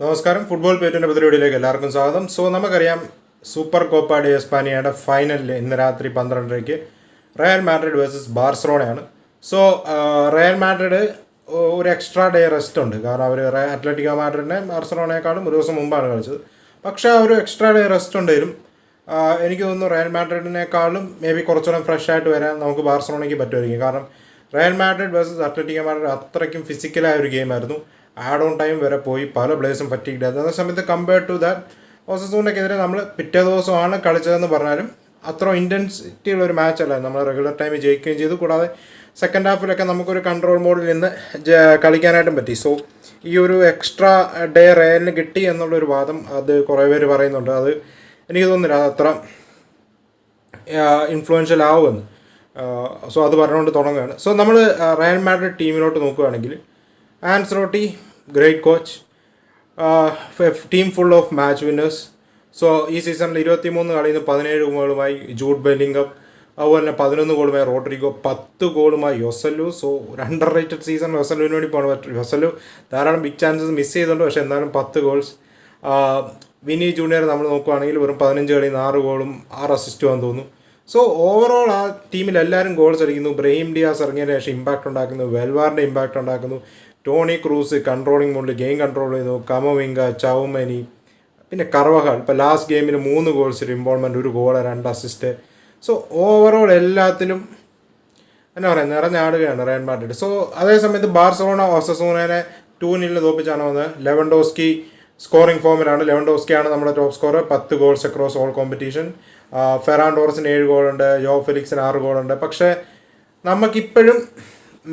നമസ്കാരം. ഫുട്ബോൾ പേറ്റിൻ്റെ പരിപാടിയിലേക്ക് എല്ലാവർക്കും സ്വാഗതം. നമുക്കറിയാം സൂപ്പർ കോപ്പ ഡി എസ്പാനിയയുടെ ഫൈനലിൽ ഇന്ന് രാത്രി 12:30 റയൽ മാഡ്രിഡ് വേഴ്സസ് ബാർസലോണയാണ്. റയൽ മാഡ്രിഡ് ഒരു എക്സ്ട്രാ ഡേ റെസ്റ്റ് ഉണ്ട്. കാരണം അവർ അത്ലറ്റിക്കോ മാഡ്രിഡിനെ ബാർസലോണയെക്കാളും ഒരു ദിവസം മുമ്പാണ് കളിച്ചത്. പക്ഷേ ആ ഒരു എക്സ്ട്രാ ഡേ റെസ്റ്റ് ഉണ്ടെങ്കിലും എനിക്ക് തോന്നുന്നു റയൽ മാഡ്രിഡിനേക്കാളും മേ ബി കുറച്ചുകൂടെ ഫ്രഷ് ആയിട്ട് വരാൻ നമുക്ക് ബാർസലോണയ്ക്ക് പറ്റുമായിരിക്കും. കാരണം Real Madrid versus Atletico Madrid അത്രയ്ക്കും ഫിസിക്കലായ ഒരു ഗെയിമായിരുന്നു. ആഡ് ഓൺ ടൈം വരെ പോയി പല പ്ലേയേഴ്സും ഫറ്റീഗ്ഡ് ആയിരുന്നു. അതേ സമയത്ത് കമ്പയർഡ് ടു ദാറ്റ് ഓസസൂണയ്ക്കെതിരെ നമ്മൾ പിറ്റേ ദിവസമാണ് കളിച്ചതെന്ന് പറഞ്ഞാലും അത്ര ഇൻറ്റൻസിറ്റി ഉള്ളൊരു മാച്ചല്ല. നമ്മൾ റെഗുലർ ടൈമിൽ ജയിക്കുകയും ചെയ്തു. കൂടാതെ സെക്കൻഡ് ഹാഫിലൊക്കെ നമുക്കൊരു കൺട്രോൾ മോഡിൽ നിന്ന് കളിക്കാനായിട്ടും പറ്റി. ഈ ഒരു എക്സ്ട്രാ ഡേ റയലിന് കിട്ടി എന്നുള്ളൊരു വാദം അത് കുറേ പേര് പറയുന്നുണ്ട്. അത് എനിക്ക് തോന്നുന്നില്ല അത് അത്ര ഇൻഫ്ലുവൻഷ്യൽ ആവുമെന്ന്. അത് പറഞ്ഞുകൊണ്ട് തുടങ്ങുകയാണ്. നമ്മൾ റയൽ മാഡ്രിഡ് ടീമിലോട്ട് നോക്കുകയാണെങ്കിൽ Ancelotti great coach, team full of match winners. ഈ സീസണിൽ 23 കളിയിൽ നിന്ന് 17 ഗോളുമായി ജൂഡ് ബെല്ലിംഗം, അതുപോലെ തന്നെ 11 ഗോളുമായി റോഡ്രിഗോ, 10 ഗോളുമായി യൊസലു. ഒരു അണ്ടർ റേറ്റഡ് സീസൺ യൊസലുവിന് വേണ്ടി പോകാൻ പറ്റും. യൊസലു ധാരാളം ബിഗ് ചാൻസസ് മിസ് ചെയ്തിട്ടുണ്ട്, പക്ഷേ എന്നാലും 10 ഗോൾസ്. വിനി ജൂനിയർ നമ്മൾ നോക്കുകയാണെങ്കിൽ വെറും 15 കളിയിൽ നിന്ന് 6 ഗോളും 6 അസിസ്റ്റും ആണെന്ന് തോന്നുന്നു. ഓവറോൾ ആ ടീമിൽ എല്ലാവരും ഗോൾസ് അടിക്കുന്നു. ബ്രഹീം ഡിയാസ് ഇറങ്ങിയതിന് ശേഷം ഇമ്പാക്റ്റ് ഉണ്ടാക്കുന്നു. വെൽവാറിൻ്റെ ഇമ്പാക്റ്റ് ഉണ്ടാക്കുന്നു. ടോണി ക്രൂസ് കൺട്രോളിംഗ് മോഡിൽ ഗെയിം കൺട്രോൾ ചെയ്യുന്നു. കമവിംഗ, ചൗമനി, പിന്നെ കർവഹാൾ ഇപ്പോൾ ലാസ്റ്റ് ഗെയിമിൽ 3 ഗോൾസ്, ഒരു ഇൻവോൾവ്മെൻറ്റ്, 1 ഗോൾ, 2 അസിസ്റ്റ്. ഓവറോൾ എല്ലാത്തിലും എന്നാ പറയുക നിറഞ്ഞാടുകയാണ് റയൽ മാഡ്രിഡ്. അതേ സമയത്ത് ബാർസലോണ ഓസസൂണയെ 2-0 തോപ്പിച്ചാണ് വന്നത്. ലെവൻഡോസ്കി സ്കോറിംഗ് ഫോമിലാണ്. ലെവൻഡോസ്കിയാണ് നമ്മുടെ top scorer, 10 goals across all competition. Ferran ടോറസിന് 7 ഗോളുണ്ട്, ജോ ഫെലിക്സിന് 6 ഗോളുണ്ട്. പക്ഷേ നമുക്കിപ്പോഴും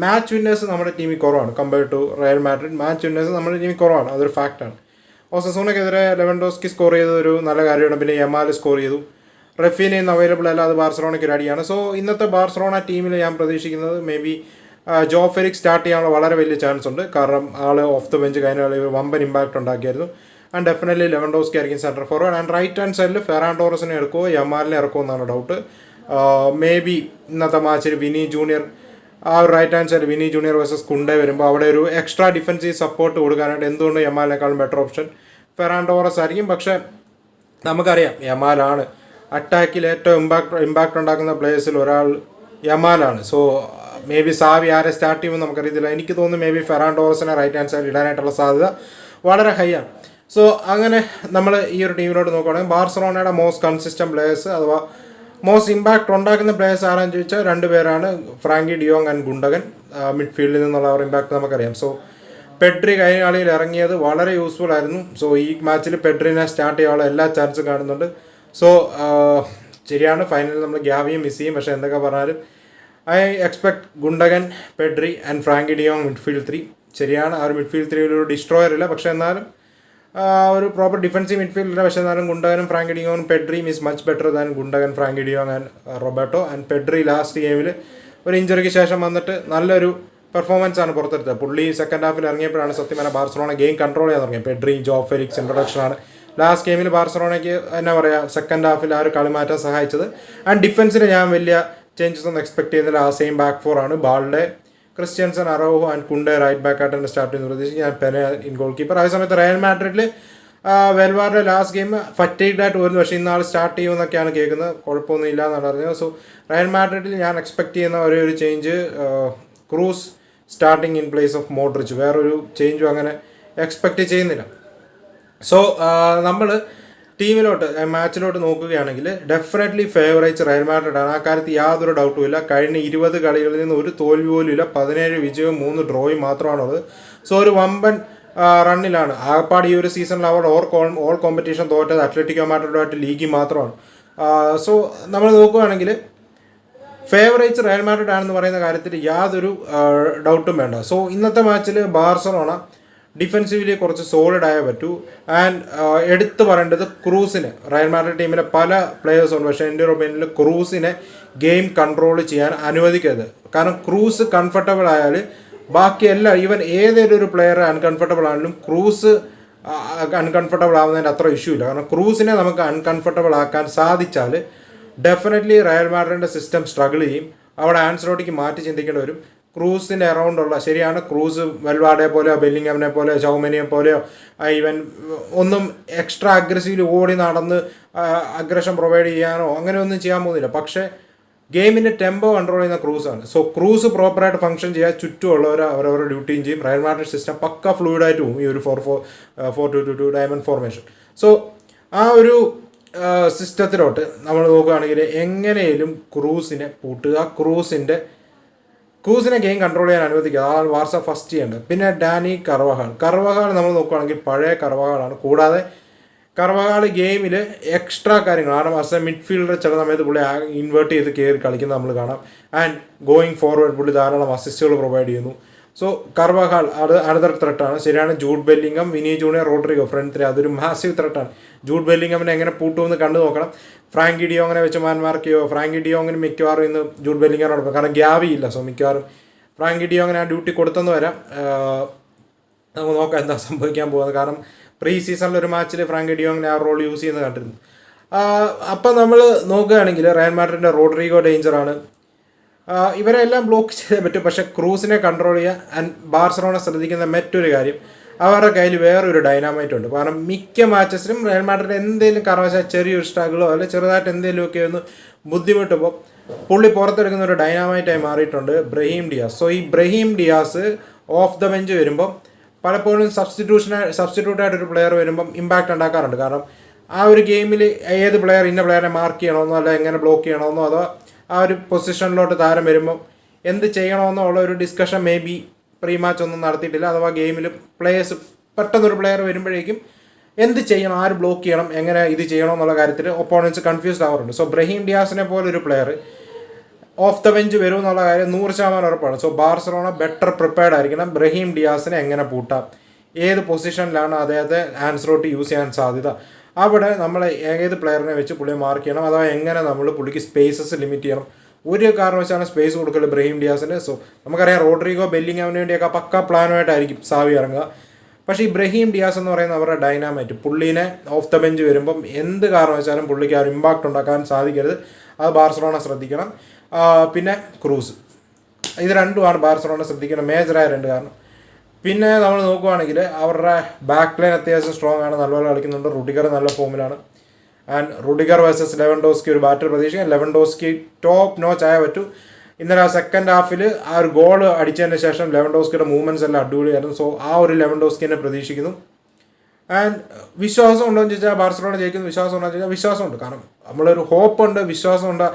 മാച്ച് വിന്നേഴ്സ് നമ്മുടെ ടീമിൽ കുറവാണ്. Compared to Real Madrid match winners നമ്മുടെ ടീമിൽ കുറവാണ്. അതൊരു ഫാക്റ്റാണ്. ഓസസൂണയ്ക്കെതിരെ ലെവൻഡോസ്കി സ്കോർ ചെയ്തൊരു നല്ല കാര്യമാണ്. പിന്നെ യമാൽ സ്കോർ ചെയ്തു. റഫീന ഇന്ന് അവൈലബിൾ അല്ല, അത് ബാർസലോണയ്ക്ക് ഒരു അടിയാണ്. ഇന്നത്തെ ബാർസലോണ ടീമിൽ ഞാൻ പ്രതീക്ഷിക്കുന്നത് may be Joe Felix start ചെയ്യാനുള്ള വളരെ വലിയ ചാൻസ് ഉണ്ട്. കാരണം ആൾ ഓഫ് ദ ബെഞ്ച് കഴിഞ്ഞ കളി വമ്പൻ ഇമ്പാക്റ്റ് ഉണ്ടാക്കിയായിരുന്നു. ആൻഡ് ഡെഫിനറ്റ്ലി ലെവൻഡോസ്കി ആയിരിക്കും centre forward. And right hand സൈഡിൽ ഫെറാൻ ടോറസിനെ എടുക്കുമോ യമാലിനെ ഇറക്കുമോ എന്നാണ് ഡൗട്ട്. മേ ബി ഇന്നത്തെ മാച്ചിൽ വിനി ജൂനിയർ ആ ഒരു right hand side Vini Junior versus Kounde വരുമ്പോൾ അവിടെ ഒരു എക്സ്ട്രാ ഡിഫൻസീവ് സപ്പോർട്ട് കൊടുക്കാനായിട്ട് എന്തുകൊണ്ട് യമാലിനേക്കാളും ബെറ്റർ ഓപ്ഷൻ ഫെറാൻ ടോറസ് ആയിരിക്കും. പക്ഷേ നമുക്കറിയാം യമാലാണ് അറ്റാക്കിൽ ഏറ്റവും ഇമ്പാക്റ്റ് ഉണ്ടാക്കുന്ന പ്ലേയേഴ്സിൽ ഒരാൾ യമാലാണ്. മേ ബി സാവി ആരെ സ്റ്റാർട്ട് ചെയ്യുമെന്ന് നമുക്കറിയത്തില്ല. എനിക്ക് തോന്നുന്നു മേ ബി ഫെറാൻ ടോറസിനെ റൈറ്റ് ഹാൻഡ് സൈഡ് ഇടാനായിട്ടുള്ള സാധ്യത വളരെ ഹൈ ആണ്. അങ്ങനെ നമ്മൾ ഈ ഒരു ടീമിലോട്ട് നോക്കുകയാണെങ്കിൽ ബാർസലോണയുടെ മോസ്റ്റ് കൺസിസ്റ്റൻറ്റ് പ്ലേയേഴ്സ് അഥവാ മോസ്റ്റ് ഇമ്പാക്റ്റ് ഉണ്ടാക്കുന്ന പ്ലേയേഴ്സ് ആരാന്ന് ചോദിച്ചാൽ 2 പേരാണ്, ഫ്രാങ്കി ഡിയോങ് ആൻഡ് ഗുണ്ടകൻ. മിഡ്ഫീൽഡിൽ നിന്നുള്ള അവർ ഇമ്പാക്റ്റ് നമുക്കറിയാം. പെഡ്രി കഴിഞ്ഞ കളിയിൽ ഇറങ്ങിയത് വളരെ യൂസ്ഫുൾ ആയിരുന്നു. ഈ മാച്ചിൽ പെഡ്രിനെ സ്റ്റാർട്ട് ചെയ്യാനുള്ള എല്ലാ ചാൻസും കാണുന്നുണ്ട്. ശരിയാണ്, ഫൈനലിൽ നമ്മൾ ഗ്യാവിയും മിസ് ചെയ്യും. പക്ഷേ എന്തൊക്കെ പറഞ്ഞാലും I expect ഗുണ്ടകൻ, Pedri and Frankie de Jong midfield 3. ശരിയാണ്, ആ ഒരു മിഡ്ഫീൽഡ് 3 ഒരു ഡിസ്ട്രോയർ ഇല്ല, പക്ഷേ എന്നാലും ഒരു പ്രോപ്പർ ഡിഫൻസീവ് മിഡ്ഫീൽഡില്ല. പക്ഷേ എന്നാലും ഗുണ്ടകനും ഫ്രാങ്കി ഡിയോങ്ങും Pedri is much better than Gundogan, Frenkie de Jong and Roberto. And Pedri last ഗെയിമിൽ ഒരു ഇഞ്ചറിക്ക് ശേഷം വന്നിട്ട് നല്ലൊരു പെർഫോമൻസ് ആണ് പുറത്തെടുത്തത്. പുള്ളി സെക്കൻഡ് ഹാഫിൽ ഇറങ്ങിയപ്പോഴാണ് സത്യം പറഞ്ഞാൽ ബാർസലോണ ഗെയിം കൺട്രോൾ ചെയ്യാൻ തുടങ്ങിയത്. പെഡ്രി, ജോ ഫെലിക്സ് ഇൻട്രൊഡക്ഷനാണ് ലാസ്റ്റ് ഗെയിമിൽ ബാർസലോണയ്ക്ക് എന്നാ പറയുക സെക്കൻഡ് ഹാഫിൽ ആ ഒരു കളി മാറ്റാൻ സഹായിച്ചത്. ആൻഡ് ഡിഫൻസിൽ ഞാൻ വലിയ ചേഞ്ചസ് ഒന്നും എക്സ്പെക്ട് ചെയ്യുന്നില്ല. ആ സെയിം ബാക്ക് 4 ആണ്. Balde, Christensen, Araujo and Kounde right back ആയിട്ട് തന്നെ സ്റ്റാർട്ട് ചെയ്യുന്ന പ്രതീക്ഷിച്ച് ഞാൻ പെനെ ഇൻ ഗോൾ കീപ്പർ. അതേ സമയത്ത് റയൽ മാഡ്രിഡിൽ വെൽവാറിൻ്റെ ലാസ്റ്റ് ഗെയിം ഫറ്റീഗ്ഡ് ആയിട്ട് വരുന്നു. പക്ഷേ ഇന്നാൾ സ്റ്റാർട്ട് ചെയ്യുമെന്നൊക്കെയാണ് കേൾക്കുന്നത്. കുഴപ്പമൊന്നും ഇല്ല എന്നാണ് അറിഞ്ഞത്. റയൽ മാഡ്രിഡിൽ ഞാൻ എക്സ്പെക്ട് ചെയ്യുന്ന ഒരേ ഒരു change Kroos starting in place of Modric. വേറൊരു ചേഞ്ചും അങ്ങനെ എക്സ്പെക്റ്റ് ചെയ്യുന്നില്ല. നമ്മൾ ടീമിലോട്ട് മാച്ചിലോട്ട് നോക്കുകയാണെങ്കിൽ ഡെഫിനറ്റ്ലി ഫേവറേറ്റ്സ് റയൽ മാഡ്രിഡ് ആണ്. ആ കാര്യത്തിൽ യാതൊരു ഡൗട്ടും ഇല്ല. കഴിഞ്ഞ 20 കളികളിൽ നിന്ന് ഒരു തോൽവി പോലും ഇല്ല. 17 വിജയവും 3 ഡ്രോയും മാത്രമാണുള്ളത്. ഒരു വമ്പൻ റണ്ണിലാണ്. ആകപ്പാട് ഈ ഒരു സീസണിൽ അവർ ഓൾ കോമ്പറ്റീഷൻ തോറ്റത് അത്ലറ്റിക്കോ മാഡ്രിഡുമായിട്ട് ലീഗിൽ മാത്രമാണ്. നമ്മൾ നോക്കുകയാണെങ്കിൽ ഫേവറേറ്റ്സ് റയൽ മാഡ്രിഡ് ആണെന്ന് പറയുന്ന കാര്യത്തിൽ യാതൊരു ഡൗട്ടും വേണ്ട. ഇന്നത്തെ മാച്ചിൽ ബാർസലോണ ഡിഫെൻസീവ്ലി കുറച്ച് സോളിഡ് ആയേ പറ്റൂ. ആൻഡ് എടുത്തു പറയേണ്ടത് ക്രൂസിന്, റയൽ മാഡ്രിഡ് ടീമിലെ പല പ്ലേയേഴ്സുണ്ട്, പക്ഷേ എൻ്റെ ഒപ്പീനിയനിൽ ക്രൂസിനെ ഗെയിം കൺട്രോൾ ചെയ്യാൻ അനുവദിക്കരുത്. കാരണം ക്രൂസ് കംഫർട്ടബിൾ ആയാൽ ബാക്കി എല്ലാ ഈവൻ ഏതെങ്കിലും ഒരു പ്ലെയർ അൺകംഫർട്ടബിൾ ആണെങ്കിലും ക്രൂസ് അൺകംഫർട്ടബിൾ ആവുന്നതിൻ്റെ അത്ര ഇഷ്യൂ ഇല്ല. കാരണം ക്രൂസിനെ നമുക്ക് അൺകംഫർട്ടബിൾ ആക്കാൻ സാധിച്ചാൽ ഡെഫിനറ്റ്ലി റയൽ മാഡ്രിഡിൻ്റെ സിസ്റ്റം സ്ട്രഗിൾ ചെയ്യും. അവിടെ ആൻസലോട്ടിക്ക് മാറ്റി ചിന്തിക്കേണ്ടി വരും. ക്രൂസിൻ്റെ അറൗണ്ടുള്ള, ശരിയാണ് ക്രൂസ് വെൽവാർഡെ പോലെയോ ബെല്ലിംഗമിനെ പോലെയോ ചൗമനിയെ പോലെയോ ഈവൻ ഒന്നും എക്സ്ട്രാ അഗ്രസീവ്ലി ഓടി നടന്ന് അഗ്രഷൻ പ്രൊവൈഡ് ചെയ്യാനോ അങ്ങനെ ഒന്നും ചെയ്യാൻ പോകുന്നില്ല. പക്ഷേ ഗെയിമിൻ്റെ ടെമ്പോ കൺട്രോൾ ചെയ്യുന്ന ക്രൂസാണ്. സോ ക്രൂസ് പ്രോപ്പറായിട്ട് ഫംഗ്ഷൻ ചെയ്യാൻ ചുറ്റുമുള്ളവർ അവരവരുടെ ഡ്യൂട്ടിയും ചെയ്യും. റയൽ മാഡ്രിഡ് സിസ്റ്റം പക്ക ഫ്ലൂയിഡായിട്ട് പോകും ഈ ഒരു 4-4-2 ഡയമണ്ട് ഫോർമേഷൻ. സോ ആ ഒരു സിസ്റ്റത്തിലോട്ട് നമ്മൾ നോക്കുകയാണെങ്കിൽ എങ്ങനെയും ക്രൂസിനെ പൂട്ടുക, ക്രൂസിനെ ഗെയിം കൺട്രോൾ ചെയ്യാൻ അനുവദിക്കുക. അതാണ് ബാർസ ഫസ്റ്റ് ചെയ്യേണ്ടത്. പിന്നെ ഡാനി കർവഹാൾ നമ്മൾ നോക്കുകയാണെങ്കിൽ പഴയ കർവഹാളാണ്. കൂടാതെ കർവഹാൾ ഗെയിമിൽ എക്സ്ട്രാ കാര്യങ്ങൾ, കാരണം ആസ് എ മിഡ്ഫീൽഡർ ചില സമയത്ത് പുള്ളി ഇൻവേർട്ട് ചെയ്ത് കയറി കളിക്കുന്നത് നമ്മൾ കാണാം. ആൻഡ് ഗോയിങ് ഫോർവേഡ് പുള്ളി ധാരാളം അസിസ്റ്റുകൾ പ്രൊവൈഡ് ചെയ്യുന്നു. സോ കർവഹാൾ അനദർ ത്രെട്ടാണ്. ശരിയാണ്, Jude Bellingham, Vini Junior, Rodrygo front three, അതൊരു മാസീവ് ത്രെട്ടാണ്. ജൂഡ് ബെല്ലിംഗമിനെ എങ്ങനെ പൂട്ടുമെന്ന് കണ്ടു നോക്കണം. ഫ്രാങ്കി ഡിയോങ്ങിനെ വെച്ച് മാർക്ക് ചെയ്യുമോ? ഫ്രാങ്കി ഡിയോങ്ങിന് മിക്കവാറും ഇന്ന് ജൂഡ് ബെല്ലിംഗമിനോടൊപ്പം, കാരണം ഗ്യാവി ഇല്ല. സോ മിക്കവാറും ഫ്രാങ്കി ഡിയോങ്ങിനെ ആ ഡ്യൂട്ടി കൊടുത്തെന്ന് വരാം. നമുക്ക് നോക്കാം എന്താ സംഭവിക്കാൻ പോകുന്നത്. കാരണം പ്രീ സീസണിൽ ഒരു മാച്ചിൽ ഫ്രാങ്കി ഡിയോങ്ങിനെ ആ റോൾ യൂസ് ചെയ്യുന്നത് കണ്ടിരുന്നു. അപ്പം നമ്മൾ നോക്കുകയാണെങ്കിൽ റയൽ മാഡ്രിഡിൻ്റെ റോഡ്രിഗോ ഡേഞ്ചറാണ്. ഇവരെല്ലാം ബ്ലോക്ക് ചെയ്യാൻ പറ്റും. പക്ഷേ ക്രൂസിനെ കൺട്രോൾ ചെയ്യുക. ആൻഡ് ബാർസലോണ ശ്രദ്ധിക്കുന്ന മറ്റൊരു കാര്യം, അവരുടെ കയ്യിൽ വേറൊരു ഡൈനാമൈറ്റ് ഉണ്ട്. കാരണം മിക്ക മാച്ചസിലും റയൽ മാഡ്രിഡ് എന്തെങ്കിലും കാരണവശാൽ ചെറിയൊരു സ്ട്രഗിളോ അല്ലെങ്കിൽ ചെറുതായിട്ട് എന്തെങ്കിലുമൊക്കെ ഒന്ന് ബുദ്ധിമുട്ടുമ്പോൾ പുള്ളി പുറത്തെടുക്കുന്ന ഒരു ഡൈനാമൈറ്റായി മാറിയിട്ടുണ്ട് ബ്രഹീം ഡിയാസ്. സോ ഈ Brahim Diaz off the bench വരുമ്പം പലപ്പോഴും സബ്സ്റ്റിറ്റ്യൂട്ടായിട്ടൊരു പ്ലെയർ വരുമ്പം ഇമ്പാക്റ്റ് ഉണ്ടാക്കാറുണ്ട്. കാരണം ആ ഒരു ഗെയിമിൽ ഏത് പ്ലെയർ ഇന്ന പ്ലെയറെ മാർക്ക് ചെയ്യണമെന്നോ അല്ല എങ്ങനെ ബ്ലോക്ക് ചെയ്യണമെന്നോ അതോ ആ ഒരു പൊസിഷനിലോട്ട് താരം വരുമ്പം എന്ത് ചെയ്യണമെന്നോ ഉള്ള ഒരു discussion may be pre match ഒന്നും നടത്തിയിട്ടില്ല. അഥവാ ഗെയിമിൽ പ്ലേയേഴ്സ് പെട്ടെന്നൊരു പ്ലെയർ വരുമ്പോഴേക്കും എന്ത് ചെയ്യണം, ആര് ബ്ലോക്ക് ചെയ്യണം, എങ്ങനെ ഇത് ചെയ്യണം എന്നുള്ള കാര്യത്തിൽ ഒപ്പോണൻസ് കൺഫ്യൂസ്ഡ് ആവാറുണ്ട്. സോ ബ്രഹീം ഡിയാസിനെ പോലൊരു പ്ലെയർ ഓഫ് ദ ബെഞ്ച് വരും എന്നുള്ള കാര്യം 100% ഉറപ്പാണ്. സോ ബാർസലോണ ബെറ്റർ പ്രിപ്പയർഡ് ആയിരിക്കണം. ബ്രഹീം ഡിയാസിനെ എങ്ങനെ പൂട്ടാം, ഏത് പൊസിഷനിലാണ് അദ്ദേഹത്തെ ആൻസറോട്ട് യൂസ് ചെയ്യാൻ സാധ്യത, അവിടെ നമ്മൾ ഏത് പ്ലെയറിനെ വെച്ച് പുള്ളിയെ മാർക്ക് ചെയ്യണം, അഥവാ എങ്ങനെ നമ്മൾ പുള്ളിക്ക് സ്പേസസ് ലിമിറ്റ് ചെയ്യണം. ഒരു കാരണവശാലും സ്പേസ് കൊടുക്കല് ബ്രഹീം ഡിയാസിന്. സോ നമുക്കറിയാം റോഡ്രിഗോ ബെല്ലിംഗമിന് വേണ്ടിയൊക്കെ പക്ക പ്ലാനുമായിട്ടായിരിക്കും സാവി ഇറങ്ങുക. പക്ഷേ ഈ ബ്രഹീം ഡിയാസ് എന്ന് പറയുന്ന അവരുടെ ഡൈനാമൈറ്റ്, പുള്ളീനെ ഓഫ് ദ ബെഞ്ച് വരുമ്പം എന്ത് കാരണവശാലും പുള്ളിക്ക് ആ ഒരു ഇമ്പാക്റ്റ് ഉണ്ടാക്കാൻ സാധിക്കരുത്. അത് ബാർസലോണ ശ്രദ്ധിക്കണം. പിന്നെ ക്രൂസ്, ഇത് രണ്ടുമാണ് ബാർസലോണ ശ്രദ്ധിക്കുന്ന മേജറായ രണ്ട് കാരണം. പിന്നെ നമ്മൾ നോക്കുവാണെങ്കിൽ അവരുടെ ബാക്ക് ലൈൻ അത്യാവശ്യം സ്ട്രോങ് ആണ്, നല്ലപോലെ കളിക്കുന്നുണ്ട്. റുഡിഗർ നല്ല ഫോമിലാണ്. ആൻഡ് റുഡിഗർ വേഴ്സസ് ലെവൻഡോസ്കി ഒരു ബാറ്റർ പ്രതീക്ഷിക്കാം. ലെവൻഡോസ്കി ടോപ്പ് നോച്ച് ആയ പറ്റൂ. ഇന്നലെ സെക്കൻഡ് ഹാഫിൽ ആ ഒരു ഗോൾ അടിച്ചതിന് ശേഷം ലെവൻഡോസ്കിയുടെ മൂവ്മെൻറ്റ്സ് എല്ലാം അടിപൊളിയായിരുന്നു. സോ ആ ഒരു ലെവൻഡോസ്കിനെ പ്രതീക്ഷിക്കുന്നു. ആൻഡ് വിശ്വാസം ഉണ്ടോ എന്ന് ചോദിച്ചാൽ ബാർസലോണ ജയിക്കുന്നു. വിശ്വാസം ഉണ്ടോ എന്ന് ചോദിച്ചാൽ വിശ്വാസമുണ്ട്. കാരണം നമ്മളൊരു ഹോപ്പുണ്ട്, വിശ്വാസമുണ്ട്.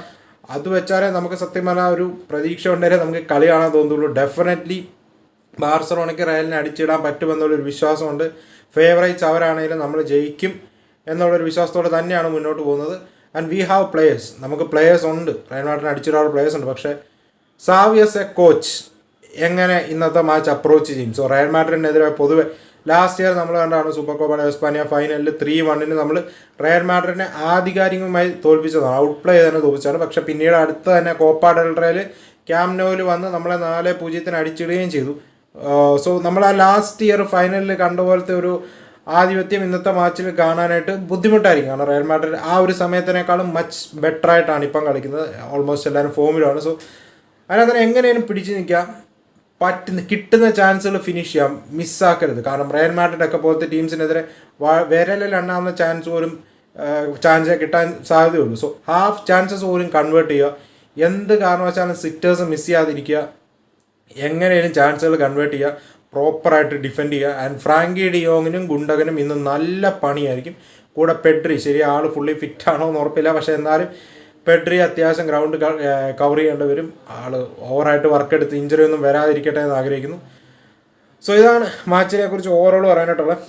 അത് വെച്ചാലേ നമുക്ക് സത്യം പറഞ്ഞാൽ ഒരു പ്രതീക്ഷ ഉണ്ടെങ്കിലേ നമുക്ക് കളി കാണാൻ തോന്നുള്ളൂ. ഡെഫിനറ്റ്ലി ബാർസലോണയ്ക്ക് റയലിനെ അടിച്ചിടാൻ പറ്റുമെന്നുള്ളൊരു വിശ്വാസമുണ്ട്. ഫേവറേറ്റ്സ് അവരാണെങ്കിലും നമ്മൾ ജയിക്കും എന്നുള്ളൊരു വിശ്വാസത്തോടെ തന്നെയാണ് മുന്നോട്ട് പോകുന്നത്. ആൻഡ് വി ഹാവ് പ്ലേയേഴ്സ്, നമുക്ക് പ്ലേയേഴ്സ് ഉണ്ട്, റയൽ മാഡ്രിഡിനെ അടിച്ചിടാനുള്ള പ്ലേയേഴ്സ് ഉണ്ട്. പക്ഷേ സാവി ആസ് എ കോച്ച് എങ്ങനെ ഇന്നത്തെ മാച്ച് അപ്രോച്ച് ചെയ്യും? സോ റയൽ മാഡ്രിഡിനെതിരെ പൊതുവെ ലാസ്റ്റ് ഇയർ നമ്മൾ കണ്ടാണ് സൂപ്പർ കോപ്പ ഡെ എസ്പാനിയ ഫൈനലിൽ 3-1 നമ്മൾ റയൽ മാഡ്രിഡിനെ ആധികാരികമായി തോൽപ്പിച്ചതാണ്, ഔട്ട് പ്ലേ ചെയ്ത് തന്നെ തോൽപ്പിച്ചതാണ്. പക്ഷേ പിന്നീട് അടുത്ത തന്നെ കോപ്പ ഡെൽ റേയിൽ ക്യാമ്പ് നോവിൽ വന്ന് നമ്മളെ 4-0 അടിച്ചിടുകയും ചെയ്തു. സോ നമ്മൾ ആ ലാസ്റ്റ് ഇയർ ഫൈനലിൽ കണ്ട പോലത്തെ ഒരു ആധിപത്യം ഇന്നത്തെ മാച്ചിൽ കാണാനായിട്ട് ബുദ്ധിമുട്ടായിരിക്കും. കാരണം റയൽ മാഡ്രിഡ് ആ ഒരു സമയത്തിനേക്കാളും മച്ച് ബെറ്റർ ആയിട്ടാണ് ഇപ്പം കളിക്കുന്നത്. ഓൾമോസ്റ്റ് എല്ലാവരും ഫോമിലാണ്. സോ അതിനകത്ത് എങ്ങനെയും പിടിച്ചു നിൽക്കാം, കിട്ടുന്ന ചാൻസുകൾ ഫിനിഷ് ചെയ്യാം, മിസ്സാക്കരുത്. കാരണം റയൽ മാഡ്രിഡ് ഒക്കെ പോലത്തെ ടീംസിനെതിരെ വിരലിൽ എണ്ണാവുന്ന ചാൻസ് പോലും ചാൻസ് കിട്ടാൻ സാധ്യതയുള്ളൂ. സോ ഹാഫ് ചാൻസസ് പോലും കൺവേർട്ട് ചെയ്യുക. എന്ത് കാരണവശാലും സിറ്റേഴ്സ് മിസ് ചെയ്യാതിരിക്കുക. എങ്ങനെയും ചാൻസുകൾ കൺവേർട്ട് ചെയ്യുക, പ്രോപ്പറായിട്ട് ഡിഫെൻഡ് ചെയ്യുക. ആൻഡ് ഫ്രാങ്കി ഡിയോങ്ങിനും ഗുണ്ടകനും ഇന്ന് നല്ല പണിയായിരിക്കും. കൂടെ പെഡ്രി, ശരി ആൾ ഫുള്ളി ഫിറ്റാണോ എന്ന് ഉറപ്പില്ല, പക്ഷേ എന്നാലും പെഡ്രി അത്യാവശ്യം ഗ്രൗണ്ട് കവർ ചെയ്യേണ്ടി വരും. ആൾ ഓവറായിട്ട് വർക്കെടുത്ത് ഇഞ്ചറി ഒന്നും വരാതിരിക്കട്ടെ എന്ന് ആഗ്രഹിക്കുന്നു. സോ ഇതാണ് മാച്ചിനെ കുറിച്ച് ഓവറോൾ പറയാനായിട്ടുള്ളത്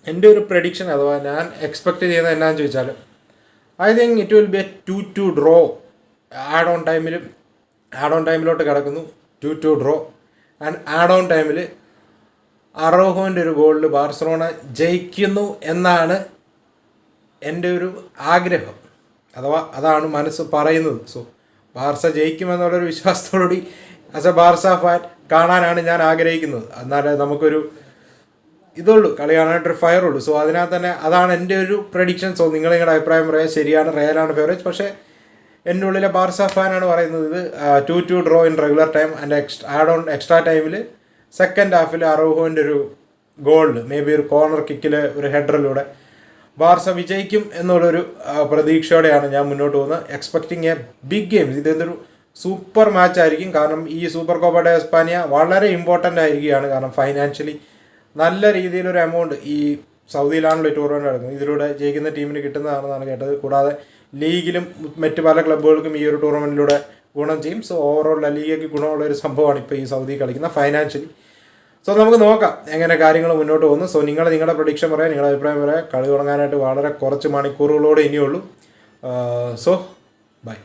എൻ്റെ ഒരു പ്രഡിക്ഷൻ. അഥവാ ഞാൻ എക്സ്പെക്റ്റ് ചെയ്യുന്നത് എന്നാന്ന് ചോദിച്ചാൽ I think it will be a 2-2 draw. Add on ടൈമിലോട്ട് കിടക്കുന്നു 2-2 ഡ്രോ. ആൻഡ് ആഡ് ഓൺ ടൈമിൽ അറോഹോൻ്റെ ഒരു ഗോളിൽ ബാർസലോണ ജയിക്കുന്നു എന്നാണ് എൻ്റെ ഒരു ആഗ്രഹം, അഥവാ അതാണ് മനസ്സ് പറയുന്നത്. സോ ബാർസ ജയിക്കുമെന്നുള്ളൊരു വിശ്വാസത്തോടുകൂടി ആസ് എ ബാർസ ഫാൻ കാണാനാണ് ഞാൻ ആഗ്രഹിക്കുന്നത്. എന്നാലേ നമുക്കൊരു ഇതുള്ളൂ, കളി കാണാനായിട്ടൊരു ഫയറുള്ളൂ. സോ അതിനകത്ത് തന്നെ അതാണ് എൻ്റെ ഒരു പ്രഡിക്ഷൻ. സോ നിങ്ങളുടെ അഭിപ്രായം പറയാം. ശരിയാണ്, റയലാണ് ഫേവറേറ്റ്. പക്ഷേ എൻ്റെ ഉള്ളിലെ ബാർസ ഫാനാണ് പറയുന്നത് ഇത് 2-2 draw in regular time and add on extra ടൈമിൽ സെക്കൻഡ് ഹാഫിൽ അറോഹോൻ്റെ ഒരു ഗോളിൽ മേ ബി ഒരു കോർണർ കിക്കിൽ ഒരു ഹെഡറിലൂടെ ബാർസ വിജയിക്കും എന്നുള്ളൊരു പ്രതീക്ഷയോടെയാണ് ഞാൻ മുന്നോട്ട് പോകുന്നത്. Expecting a big game. ഇതൊരു സൂപ്പർ മാച്ച് ആയിരിക്കും. കാരണം ഈ സൂപ്പർ കോപ്പ ഡെ എസ്പാനിയ വളരെ ഇമ്പോർട്ടൻ്റ് ആയിരിക്കുകയാണ്. കാരണം ഫൈനാൻഷ്യലി നല്ല രീതിയിലൊരു എമൗണ്ട് ഈ സൗദിയിലാണല്ലോ ഈ ടൂർണമെൻറ്റ് നടക്കുന്നത്, ഇതിലൂടെ ജയിക്കുന്ന ടീമിന് കിട്ടുന്നതാണെന്നാണ് കേട്ടത്. കൂടാതെ ലീഗിലും മറ്റ് പല ക്ലബ്ബുകൾക്കും ഈ ഒരു ടൂർണമെൻറ്റിലൂടെ ഗുണം ചെയ്യും. സോ ഓവറോൾ ലീഗയ്ക്ക് ഗുണമുള്ള ഒരു സംഭവമാണ് ഇപ്പോൾ ഈ സൗദി കളിക്കുന്ന ഫൈനാൻഷ്യലി. സോ നമുക്ക് നോക്കാം എങ്ങനെ കാര്യങ്ങൾ മുന്നോട്ട് പോകുന്നു. സോ നിങ്ങളുടെ പ്രഡിക്ഷൻ പറയാം, നിങ്ങളുടെ അഭിപ്രായം പറയാം. കളി തുടങ്ങാനായിട്ട് വളരെ കുറച്ച് മണിക്കൂറുകളോടെ ഇനിയുള്ളൂ. So by.